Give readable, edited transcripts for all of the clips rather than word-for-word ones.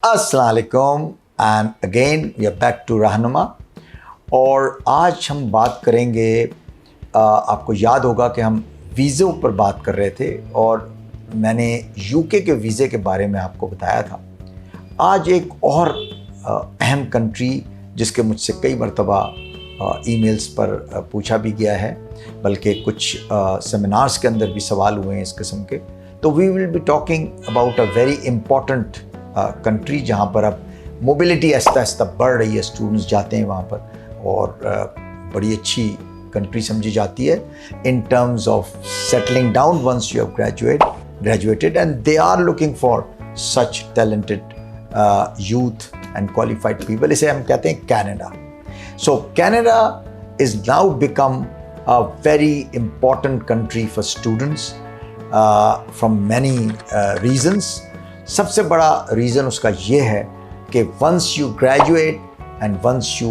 अस्सलाम वालेकुम and again we are back to Rahnuma. और आज हम बात करेंगे, आपको याद होगा कि हम वीज़ों पर बात कर रहे थे और मैंने यूके के वीज़े के बारे में आपको बताया था। आज एक और अहम कंट्री जिसके मुझसे कई मरतबा ईमेल्स पर पूछा भी गया है, बल्कि कुछ सेमिनार्स के अंदर भी सवाल हुए हैं इस किस्म के। तो we will be talking about a very important country जहाँ पर अब मोबिलिटी आहिस्ता आहिस्ता बढ़ रही है, स्टूडेंट्स जाते हैं वहाँ पर और बड़ी अच्छी कंट्री समझी जाती है in terms of settling down once you have graduated and they are looking for such talented youth and qualified people. इसे हम कहते हैं Canada. So Canada is now become a very important country for students from many reasons. सबसे बड़ा reason उसका ये है कि once you graduate and once you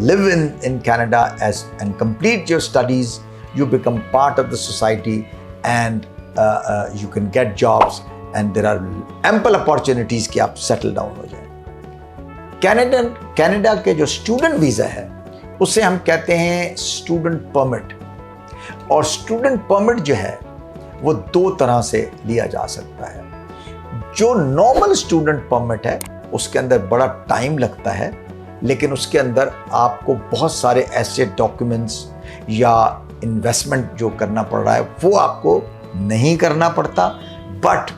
live in Canada and complete your studies, you become part of the society and you can get jobs and there are ample opportunities कि आप settle down हो जाए। Canada के जो student visa है उसे हम कहते हैं स्टूडेंट परमिट। और स्टूडेंट परमिट जो है वो दो तरह से लिया जा सकता है। जो नॉर्मल स्टूडेंट परमिट है उसके अंदर बड़ा टाइम लगता है, लेकिन उसके अंदर आपको बहुत सारे ऐसे डॉक्यूमेंट्स या इन्वेस्टमेंट जो करना पड़ रहा है वो आपको नहीं करना पड़ता, but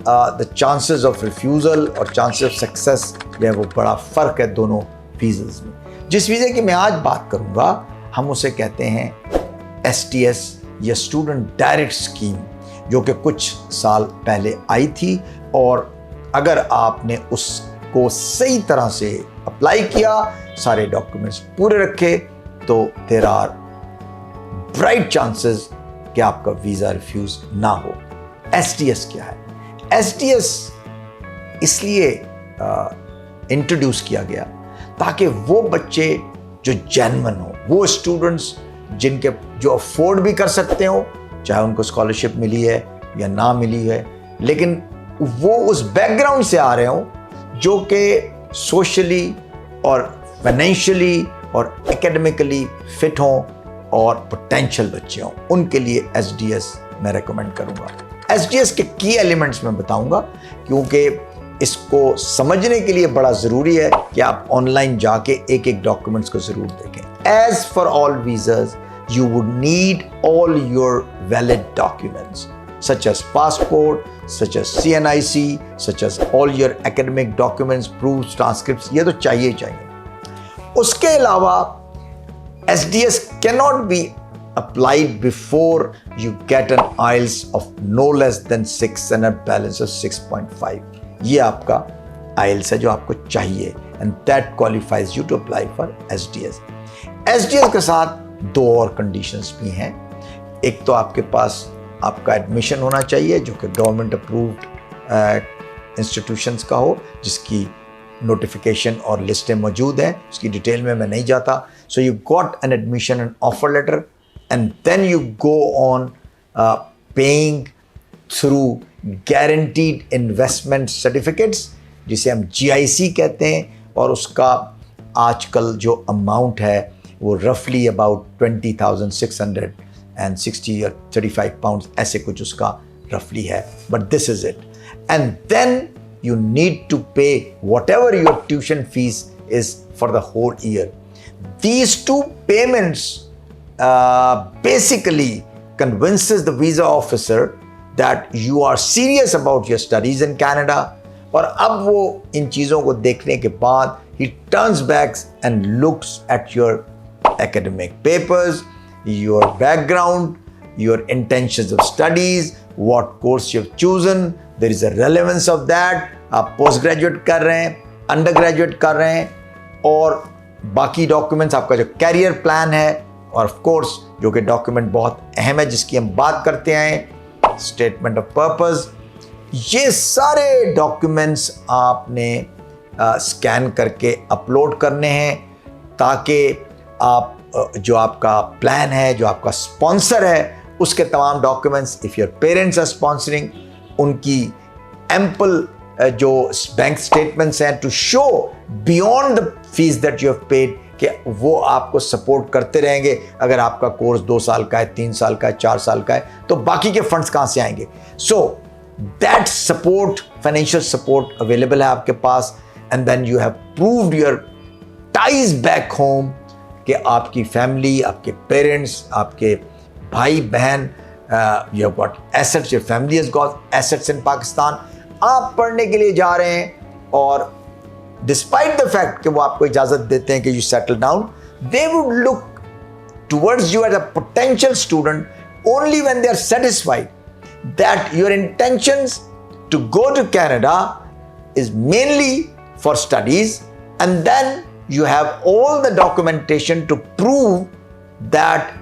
the chances of refusal और चांसेस ऑफ सक्सेस जो है वो बड़ा फ़र्क है दोनों वीज़as में। जिस वीज़े की मैं आज बात करूँगा हम उसे कहते हैं STS या स्टूडेंट डायरेक्ट स्कीम, जो कि कुछ साल पहले आई थी। और अगर आपने उसको सही तरह से अप्लाई किया, सारे डॉक्यूमेंट्स पूरे रखे, तो देयर आर ब्राइट चांसेस कि आपका वीज़ा रिफ्यूज़ ना हो। STS क्या है? STS इसलिए इंट्रोड्यूस किया गया ताकि वो बच्चे जो जेन्युइन हो, वो स्टूडेंट्स जिनके जो अफोर्ड भी कर सकते हो, चाहे उनको स्कॉलरशिप मिली है या ना मिली है, लेकिन वो उस बैकग्राउंड से आ रहे हो जो कि सोशली और फाइनेंशियली और एकेडमिकली फिट हों और पोटेंशियल बच्चे हों, उनके लिए STS मैं रेकमेंड करूंगा। STS के की एलिमेंट्स में बताऊंगा, क्योंकि इसको समझने के लिए बड़ा ज़रूरी है कि आप ऑनलाइन जाके एक एक डॉक्यूमेंट्स को ज़रूर देखें। As for all visas you would need all your valid documents such as passport, such as CNIC, such as all your academic documents, proofs, transcripts, ये तो चाहिए चाहिए। उसके अलावा STS cannot be applied before you get an IELTS of no less than 6 and a balance of 6.5। ये आपका IELTS है जो आपको चाहिए and that qualifies you to apply for STS। STS के साथ दो और कंडीशंस भी हैं। एक तो आपके पास आपका एडमिशन होना चाहिए जो कि गवर्नमेंट अप्रूव्ड इंस्टीट्यूशंस का हो, जिसकी नोटिफिकेशन और लिस्टें मौजूद हैं, उसकी डिटेल में मैं नहीं जाता। So you got an admission and offer letter and then you go on paying through guaranteed investment certificates, जिसे हम GIC कहते हैं। और उसका आजकल जो अमाउंट है वो रफली अबाउट 20,660 or 35 पाउंड्स, ऐसे कुछ उसका रफली है, but this is it. And then you need to pay whatever your tuition fees is for the whole year. These two payments basically convinces the visa officer that you are serious about your studies in Canada। और अब वो इन चीज़ों को देखने के बाद he turns back and looks at your academic papers, your background, your intentions of studies, what course you've chosen, there is a relevance of that। आप post graduate कर रहे हैं, अंडर ग्रेजुएट कर रहे हैं, और बाकी डॉक्यूमेंट्स, आपका जो कैरियर प्लान है, और ऑफ कोर्स जो कि डॉक्यूमेंट बहुत अहम है जिसकी हम बात करते हैं, स्टेटमेंट ऑफ पर्पस। ये सारे डॉक्यूमेंट्स आपने स्कैन करके अपलोड करने हैं ताकि आप जो आपका प्लान है, जो आपका स्पॉन्सर है, उसके तमाम documents, if your parents are sponsoring, उनकी एम्पल जो बैंक स्टेटमेंट्स हैं to show beyond the fees that you have paid, कि वो आपको सपोर्ट करते रहेंगे। अगर आपका कोर्स 2 साल का है, 3 साल का है, 4 साल का है, तो बाकी के फंड्स कहाँ से आएंगे? So that support, financial support available है आपके पास। And then you have proved your ties back home, कि आपकी फैमिली, आपके पेरेंट्स, आपके भाई बहन, you have got assets, your family has got assets in Pakistan. आप पढ़ने के लिए जा रहे हैं और डिस्पाइट द फैक्ट कि वो आपको इजाजत देते हैं कि you settle down, they would look towards you as a potential student only when they are satisfied that your intentions to go to Canada is mainly for studies, and then you have all the documentation to prove that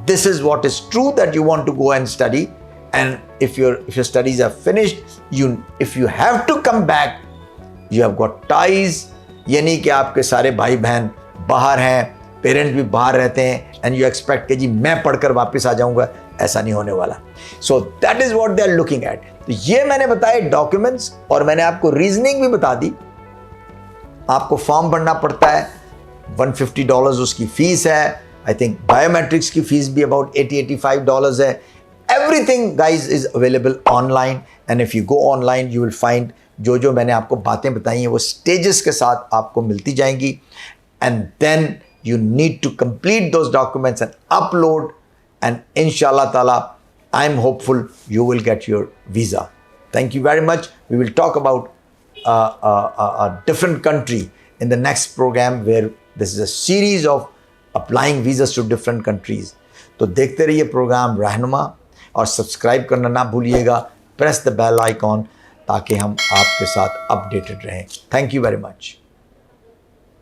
this is what is true, that you want to go and study. And if your studies are finished, if you have to come back, you have got ties. ये नहीं कि आपके सारे भाई बहन बाहर हैं, parents भी बाहर रहते हैं, and you expect कि जी मैं पढ़कर वापस आ जाऊंगा, ऐसा नहीं होने वाला। So that is what they are looking at. तो ये मैंने बताए डॉक्यूमेंट्स, और मैंने आपको रीजनिंग भी बता दी। आपको फॉर्म भरना पड़ता है, $150 उसकी फीस है। आई थिंक बायोमेट्रिक्स की फीस भी अबाउट $80-85 है। Everything guys is available online, and if you go online you will find जो मैंने आपको बातें बताई हैं वो स्टेजेस के साथ आपको मिलती जाएंगी। And then you need to complete those documents and upload, and inshallah ta'ala I'm hopeful you will get your visa. Thank you very much. We will talk about a different country in the next program, where this is a series of applying visas to different countries. तो देखते रहिए programme रहनुमा, और subscribe करना ना भूलिएगा। Press the bell icon ताकि हम आपके साथ अपडेटेड रहें। Thank you very much.